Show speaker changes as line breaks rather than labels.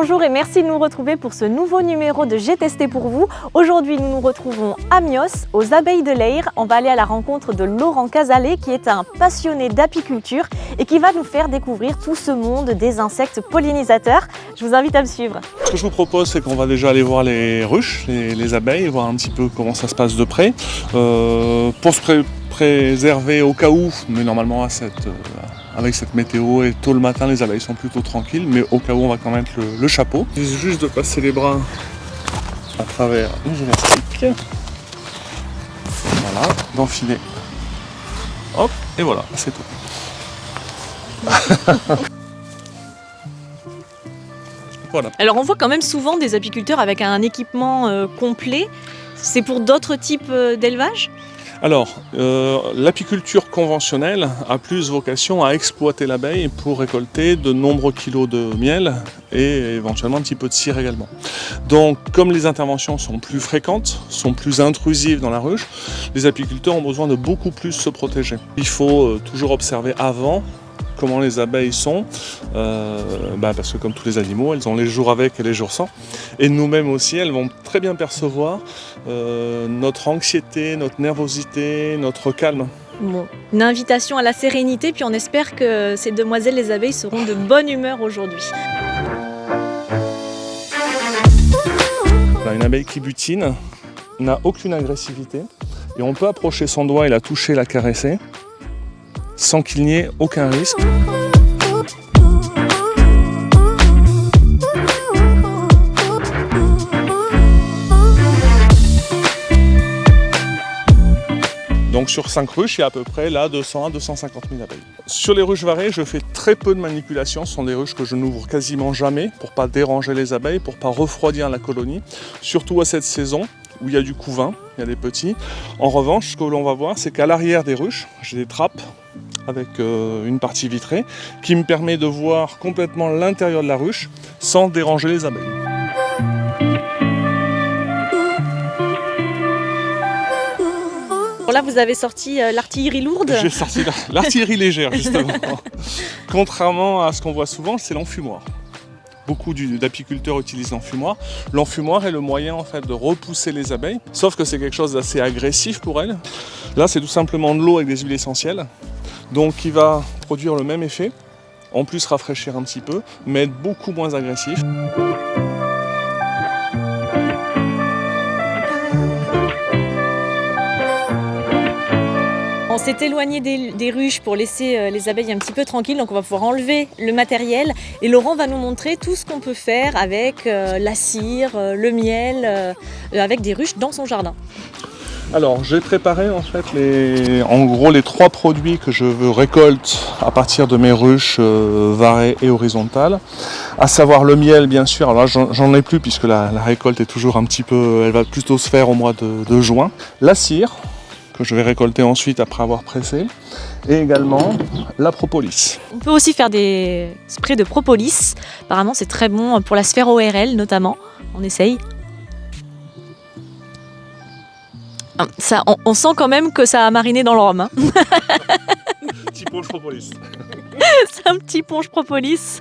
Bonjour et merci de nous retrouver pour ce nouveau numéro de J'ai testé pour vous. Aujourd'hui, nous nous retrouvons à Mios, aux abeilles de Leyre. On va aller à la rencontre de Laurent Casalet, qui est un passionné d'apiculture et qui va nous faire découvrir tout ce monde des insectes pollinisateurs. Je vous invite à me suivre.
Ce que je vous propose, c'est qu'on va déjà aller voir les ruches, les abeilles, voir un petit peu comment ça se passe de près. Pour se préserver au cas où, mais normalement avec cette météo et tôt le matin, les abeilles sont plutôt tranquilles, mais au cas où, on va quand même mettre le chapeau. Il suffit juste de passer les bras à travers les élastiques. Voilà, d'enfiler. Hop, et voilà, c'est tout. Voilà.
Alors on voit quand même souvent des apiculteurs avec un équipement complet. C'est pour d'autres types d'élevage ?
Alors, l'apiculture conventionnelle a plus vocation à exploiter l'abeille pour récolter de nombreux kilos de miel et éventuellement un petit peu de cire également. Donc, comme les interventions sont plus fréquentes, sont plus intrusives dans la ruche, les apiculteurs ont besoin de beaucoup plus se protéger. Il faut toujours observer avant comment les abeilles sont, parce que comme tous les animaux, elles ont les jours avec et les jours sans. Et nous-mêmes aussi, elles vont très bien percevoir notre anxiété, notre nervosité, notre calme.
Bon, une invitation à la sérénité, puis on espère que ces demoiselles les abeilles seront de bonne humeur aujourd'hui.
Une abeille qui butine n'a aucune agressivité et on peut approcher son doigt et la toucher, la caresser, sans qu'il n'y ait aucun risque. Donc sur 5 ruches, il y a à peu près là 200 à 250 000 abeilles. Sur les ruches varées, je fais très peu de manipulations. Ce sont des ruches que je n'ouvre quasiment jamais pour ne pas déranger les abeilles, pour ne pas refroidir la colonie. Surtout à cette saison où il y a du couvain, il y a des petits. En revanche, ce que l'on va voir, c'est qu'à l'arrière des ruches, j'ai des trappes avec une partie vitrée qui me permet de voir complètement l'intérieur de la ruche sans déranger les abeilles.
Là, vous avez sorti l'artillerie lourde.
J'ai sorti l'artillerie légère, justement. Contrairement à ce qu'on voit souvent, c'est l'enfumoir. Beaucoup d'apiculteurs utilisent l'enfumoir. L'enfumoir est le moyen en fait de repousser les abeilles, sauf que c'est quelque chose d'assez agressif pour elles. Là, c'est tout simplement de l'eau avec des huiles essentielles, donc qui va produire le même effet, en plus rafraîchir un petit peu, mais être beaucoup moins agressif.
On s'est éloigné des ruches pour laisser les abeilles un petit peu tranquilles, donc on va pouvoir enlever le matériel et Laurent va nous montrer tout ce qu'on peut faire avec la cire, le miel, avec des ruches dans son jardin.
Alors j'ai préparé en fait en gros les 3 produits que je récolte à partir de mes ruches varées et horizontales, à savoir le miel bien sûr. Alors là j'en ai plus puisque la récolte est toujours un petit peu, elle va plutôt se faire au mois de juin. La cire que je vais récolter ensuite après avoir pressé, et également la propolis.
On peut aussi faire des sprays de propolis, apparemment c'est très bon pour la sphère ORL notamment, on essaye. Ça, on sent quand même que ça a mariné dans le rhum. Hein.
Petit ponche propolis.
C'est un petit ponche propolis.